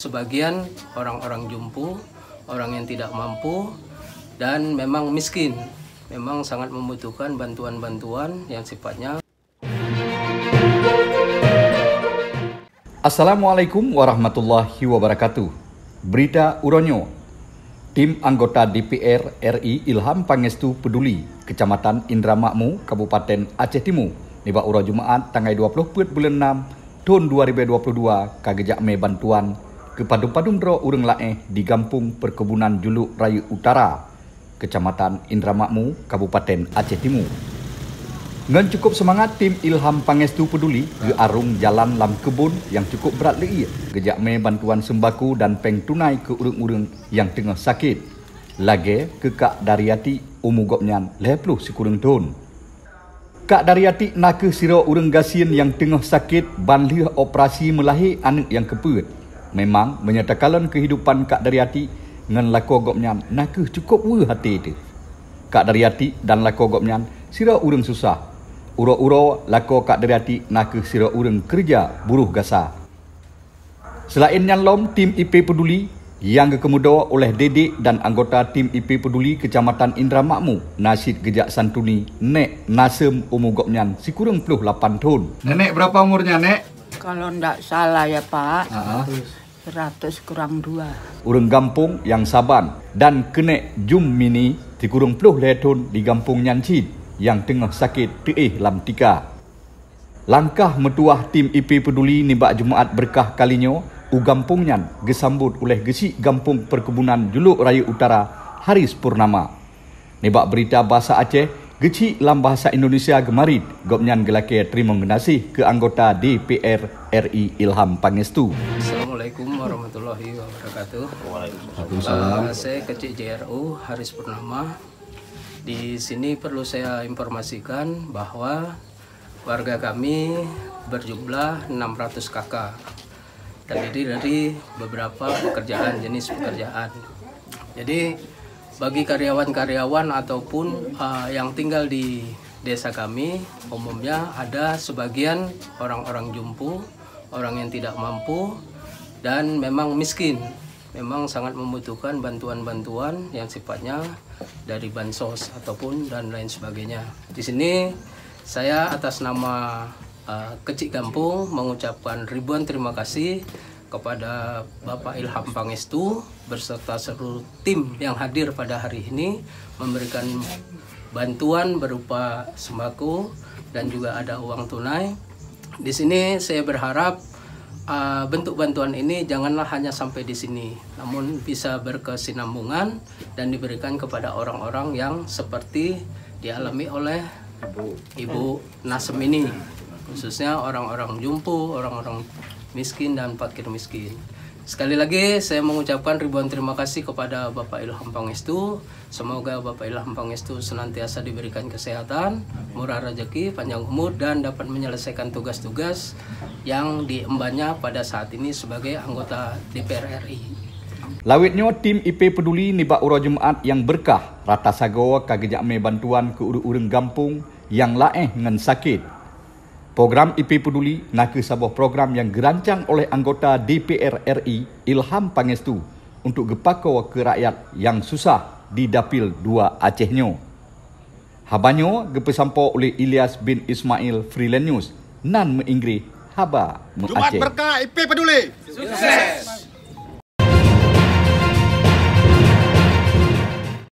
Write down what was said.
Sebagian orang-orang jumpu, orang yang tidak mampu, dan memang miskin, memang sangat membutuhkan bantuan-bantuan yang sifatnya. Assalamualaikum warahmatullahi wabarakatuh. Berita Uronyo. Tim anggota DPR RI Ilham Pangestu Peduli, Kecamatan Indramakmu, Kabupaten Aceh Timur, niba uro Jumaat tanggal 20 bulan 6 tahun 2022 kagejak me bantuan ke padum-padum dro urang laeh di Kampung Perkebunan Juluk Raya Utara, Kecamatan Indramakmu, Kabupaten Aceh Timur. Ngan cukup semangat tim Ilham Pangestu Peduli ge arung jalan lam kebun yang cukup berat lei gejak me bantuan sembako dan peng tunai ke urang-urang yang tengah sakit. Lage ke Kak Daryati umur gopnyan 50 sekurang tahun. Kak Daryati nak ke siro urang gasien yang tengah sakit ban liah operasi melahir anak yang keput. Memang menyatakan kehidupan Kak Daryati ngan lako gopnyan nak ke cukup weh hati itu. Kak Daryati dan lako gopnyan siro urang susah. Uro-uro lako Kak Daryati nak ke siro urang kerja buruh gasa. Selain nyanlom tim IP Peduli yang kekemudo oleh Dedek dan anggota tim IP Peduli Kecamatan Indramakmu, Nasid Gejak Santuni, Nek Nasem umur gopnyan sekurang 28 tahun. Nenek berapa umurnya, Nek? Kalau ndak salah ya Pak, 100 kurang 2. Urang kampung yang saban dan kenek jum mini dikurung 10 tahun di kampung Nyancid yang tengah sakit teih lam tika. Langkah metuah tim IP Peduli nibak Jumaat berkah kalinyo u kampung Nyan gesambut oleh Gesik Kampung Perkebunan Juluk Raya Utara Haris Purnama. Nibak berita bahasa Aceh, Gesik lam bahasa Indonesia gemarit gopnyan gelake terima kasih ke anggota DPR RI Ilham Pangestu. Assalamualaikum warahmatullahi wabarakatuh. Waalaikumsalam. Saya Kecik JRU Haris Purnama. Di sini perlu saya informasikan bahwa warga kami berjumlah 600 kakak, terdiri dari beberapa pekerjaan, jenis pekerjaan. Jadi bagi karyawan-karyawan ataupun yang tinggal di desa kami, umumnya ada sebagian orang-orang jumpu, orang yang tidak mampu, dan memang miskin, memang sangat membutuhkan bantuan-bantuan yang sifatnya dari bansos ataupun dan lain sebagainya. Di sini saya atas nama Kecik Kampung mengucapkan ribuan terima kasih kepada Bapak Ilham Pangestu beserta seluruh tim yang hadir pada hari ini memberikan bantuan berupa sembako dan juga ada uang tunai. Di sini saya berharap bentuk bantuan ini janganlah hanya sampai di sini, namun bisa berkesinambungan dan diberikan kepada orang-orang yang seperti dialami oleh Ibu Nasem ini, khususnya orang-orang jumpu, orang-orang miskin dan fakir miskin. Sekali lagi saya mengucapkan ribuan terima kasih kepada Bapak Ilham Pangestu. Semoga Bapak Ilham Pangestu senantiasa diberikan kesehatan, murah rezeki, panjang umur, dan dapat menyelesaikan tugas-tugas yang diembannya pada saat ini sebagai anggota DPR RI. Lawitnya tim IP Peduli nibak uro Jumaat yang berkah rata sago kagejak me bantuan ke urang kampung yang laeh ngan sakit. Program IP Peduli nak sebuah program yang gerancang oleh anggota DPR RI Ilham Pangestu untuk gepako ke rakyat yang susah di Dapil 2 Acehnya. Habanyo gepesampo oleh Ilyas bin Ismail Freelance News nan meinggris haba me Jumaat Aceh. berkah IP Peduli. Sukses.